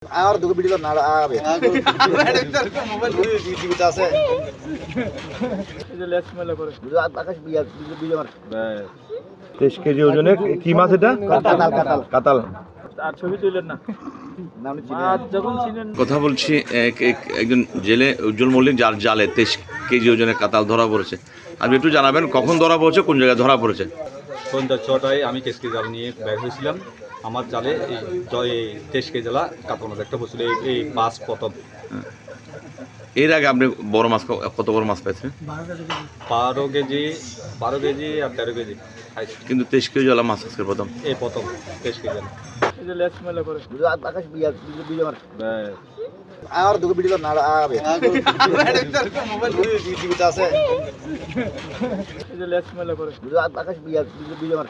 আর দুটো ভিডিও না আবে মোবাইল টিভিতে আছে এই যে লেস মেলা করে আকাশ বিয়া ভিডিও মার 23 কেজি ওজনের কি মাছ এটা? কাতাল। আর ছবি তুললেন না যখন ছিলেন কথা বলছি একজন জেলে উজ্জ্বল মল্লিক যার জালে 23 কেজি ওজনের কাতাল ধরা পড়েছে। আপনি একটু জানাবেন কখন ধরা পড়েছে, কোন জায়গায় ধরা পড়েছে? সন্ধ্যা 6টায় আমি কেসকে জাল নিয়ে বের হয়েছিলাম। আমার জালে এই 23 কেজি জালা কাতল মাছ একটা বছর এই মাছ প্রথম। এর আগে আপনি বড় মাছ কত বড় মাছ পাইছেন? 12 কেজি আর 13 কেজি কিন্তু 23 কেজি ওলা মাছ আজকের প্রথম। এই প্রথম 23 কেজি জালা। এই যে লেস মেলা করে আকাশ বিয়া ভিডিও মার আর দুটো ভিডিও না আবে মোবাইল টিভিতে আছে এই যে লেস মেলা করে আকাশ বিয়া ভিডিও মার